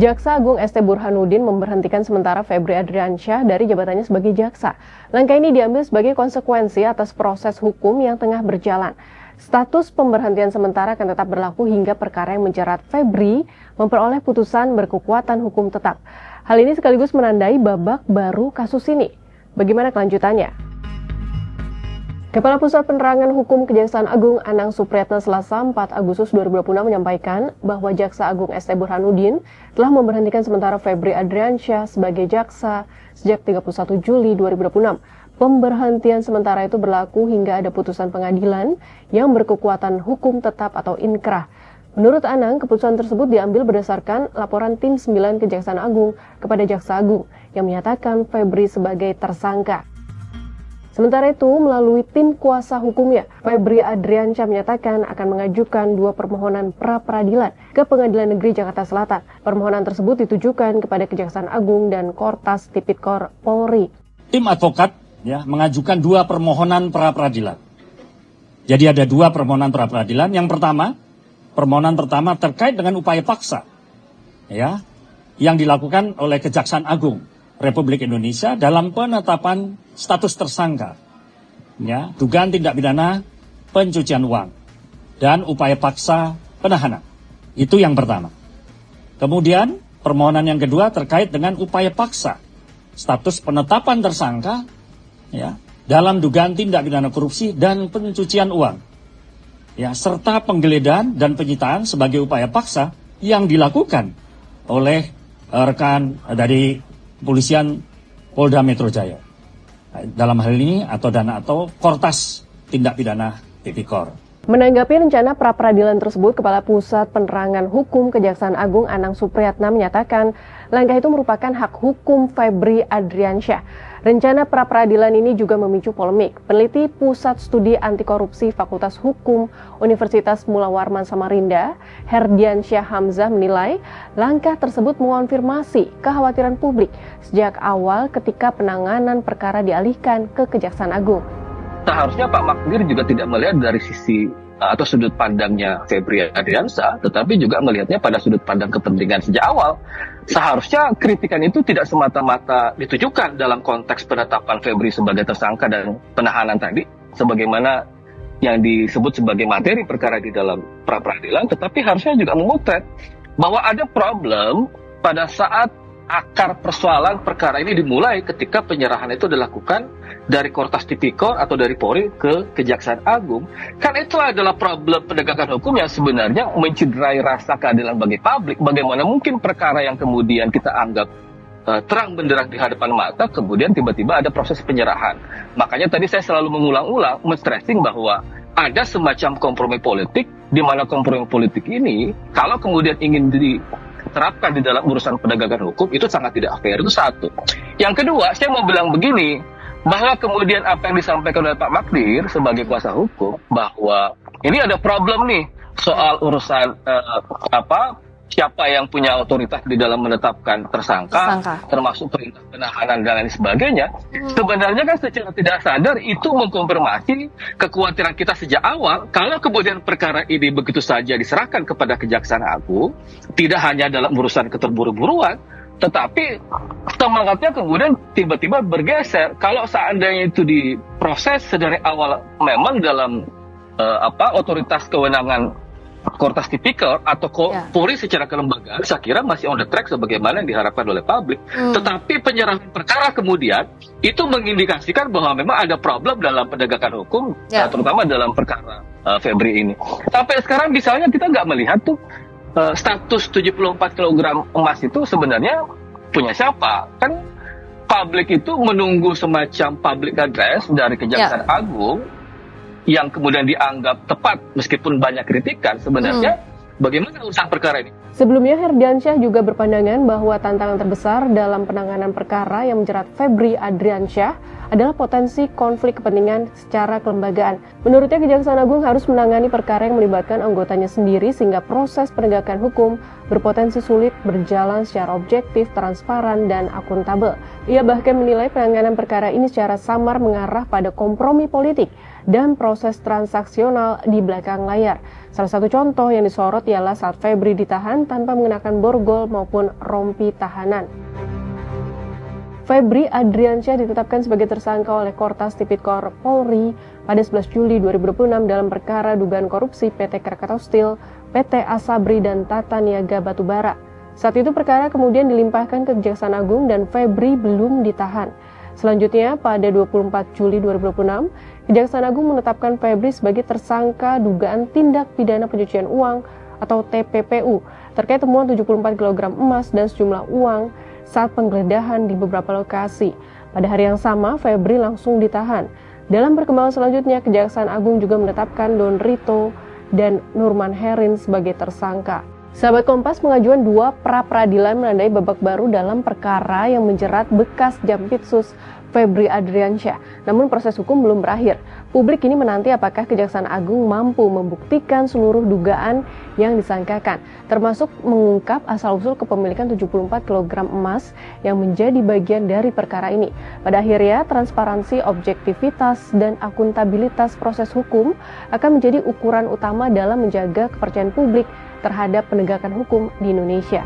Jaksa Agung ST Burhanuddin memberhentikan sementara Febri Adriansyah dari jabatannya sebagai jaksa. Langkah ini diambil sebagai konsekuensi atas proses hukum yang tengah berjalan. Status pemberhentian sementara akan tetap berlaku hingga perkara yang menjerat Febri memperoleh putusan berkekuatan hukum tetap. Hal ini sekaligus menandai babak baru kasus ini. Bagaimana kelanjutannya? Kepala Pusat Penerangan Hukum Kejaksaan Agung Anang Supriyatna Selasa 4 Agustus 2026 menyampaikan bahwa Jaksa Agung ST Burhanuddin telah memberhentikan sementara Febri Adriansyah sebagai jaksa sejak 31 Juli 2026. Pemberhentian sementara itu berlaku hingga ada putusan pengadilan yang berkekuatan hukum tetap atau inkrah. Menurut Anang, keputusan tersebut diambil berdasarkan laporan Tim 9 Kejaksaan Agung kepada Jaksa Agung yang menyatakan Febri sebagai tersangka. Sementara itu, melalui tim kuasa hukumnya, Febri Adriansyah menyatakan akan mengajukan 2 permohonan pra-peradilan ke Pengadilan Negeri Jakarta Selatan. Permohonan tersebut ditujukan kepada Kejaksaan Agung dan Kortas Tipikor Polri. Tim advokat mengajukan 2 permohonan pra-peradilan. Jadi ada 2 permohonan pra-peradilan. Yang pertama, permohonan pertama terkait dengan upaya paksa yang dilakukan oleh Kejaksaan Agung Republik Indonesia dalam penetapan status tersangka, dugaan tindak pidana pencucian uang dan upaya paksa penahanan. Itu yang pertama. Kemudian permohonan yang kedua terkait dengan upaya paksa status penetapan tersangka dalam dugaan tindak pidana korupsi dan pencucian uang, serta penggeledahan dan penyitaan sebagai upaya paksa yang dilakukan oleh rekan dari Kepolisian Polda Metro Jaya. Dalam hal ini atau Kortas Tindak Pidana Tipikor. Menanggapi rencana pra-peradilan tersebut, Kepala Pusat Penerangan Hukum Kejaksaan Agung Anang Supriyatna menyatakan langkah itu merupakan hak hukum Febri Adriansyah. Rencana pra-peradilan ini juga memicu polemik. Peneliti Pusat Studi Anti Korupsi Fakultas Hukum Universitas Mula Warman Samarinda, Herdiansyah Hamzah menilai langkah tersebut mengonfirmasi kekhawatiran publik sejak awal ketika penanganan perkara dialihkan ke Kejaksaan Agung. Seharusnya Pak Magdir juga tidak melihat dari sisi atau sudut pandangnya Febri Adriansyah, tetapi juga melihatnya pada sudut pandang kepentingan sejak awal. Seharusnya kritikan itu tidak semata-mata ditujukan dalam konteks penetapan Febri sebagai tersangka dan penahanan tadi, sebagaimana yang disebut sebagai materi perkara di dalam pra-peradilan, tetapi harusnya juga memotret bahwa ada problem pada saat akar persoalan perkara ini dimulai ketika penyerahan itu dilakukan dari Kortas Tipikor atau dari Polri ke Kejaksaan Agung. Kan itu adalah problem penegakan hukum yang sebenarnya mencederai rasa keadilan bagi publik. Bagaimana mungkin perkara yang kemudian kita anggap terang benderang di hadapan mata, kemudian tiba-tiba ada proses penyerahan. Makanya tadi saya selalu mengulang-ulang, men-stressing bahwa ada semacam kompromi politik, di mana kompromi politik ini, kalau kemudian ingin diterapkan di dalam urusan penegakan hukum, itu sangat tidak fair. Itu satu. Yang kedua, saya mau bilang begini, bahwa kemudian apa yang disampaikan oleh Pak Magdir sebagai kuasa hukum, bahwa ini ada problem nih soal urusan siapa yang punya otoritas di dalam menetapkan tersangka. Termasuk perintah penahanan dan lain sebagainya. Sebenarnya kan secara tidak sadar itu mengkonfirmasi kekhawatiran kita sejak awal, kalau kemudian perkara ini begitu saja diserahkan kepada Kejaksaan Agung, tidak hanya dalam urusan keterburu-buruan, tetapi semangatnya kemudian tiba-tiba bergeser. Kalau seandainya itu diproses dari awal memang dalam otoritas kewenangan Kortas Tipikor atau Polri secara kelembagaan, saya kira masih on the track sebagaimana yang diharapkan oleh publik. Tetapi penyerahan perkara kemudian itu mengindikasikan bahwa memang ada problem dalam penegakan hukum, terutama dalam perkara Febri ini. Sampai sekarang misalnya kita nggak melihat tuh status 74 kg emas itu sebenarnya punya siapa? Kan publik itu menunggu semacam public address dari Kejaksaan Agung yang kemudian dianggap tepat meskipun banyak kritikan. Sebenarnya bagaimana urusan perkara ini? Sebelumnya, Herdiansyah juga berpandangan bahwa tantangan terbesar dalam penanganan perkara yang menjerat Febri Adriansyah adalah potensi konflik kepentingan secara kelembagaan. Menurutnya, Kejaksaan Agung harus menangani perkara yang melibatkan anggotanya sendiri sehingga proses penegakan hukum berpotensi sulit berjalan secara objektif, transparan, dan akuntabel. Ia bahkan menilai penanganan perkara ini secara samar mengarah pada kompromi politik dan proses transaksional di belakang layar. Salah satu contoh yang disorot ialah saat Febri ditahan tanpa mengenakan borgol maupun rompi tahanan. Febri Adriansyah ditetapkan sebagai tersangka oleh Kortas Tipikor Polri pada 11 Juli 2026 dalam perkara dugaan korupsi PT Krakatau Steel, PT Asabri, dan Tata Niaga Batubara. Saat itu perkara kemudian dilimpahkan ke Kejaksaan Agung dan Febri belum ditahan. Selanjutnya, pada 24 Juli 2026, Kejaksaan Agung menetapkan Febri sebagai tersangka dugaan tindak pidana pencucian uang atau TPPU terkait temuan 74 kg emas dan sejumlah uang saat penggeledahan di beberapa lokasi. Pada hari yang sama, Febri langsung ditahan. Dalam perkembangan selanjutnya, Kejaksaan Agung juga menetapkan Don Rito dan Nurman Herin sebagai tersangka. Sahabat Kompas, pengajuan 2 pra-peradilan menandai babak baru dalam perkara yang menjerat bekas Jampitsus Febri Adriansyah. Namun proses hukum belum berakhir. Publik ini menanti apakah Kejaksaan Agung mampu membuktikan seluruh dugaan yang disangkakan, termasuk mengungkap asal-usul kepemilikan 74 kg emas yang menjadi bagian dari perkara ini. Pada akhirnya, transparansi, objektivitas, dan akuntabilitas proses hukum akan menjadi ukuran utama dalam menjaga kepercayaan publik terhadap penegakan hukum di Indonesia.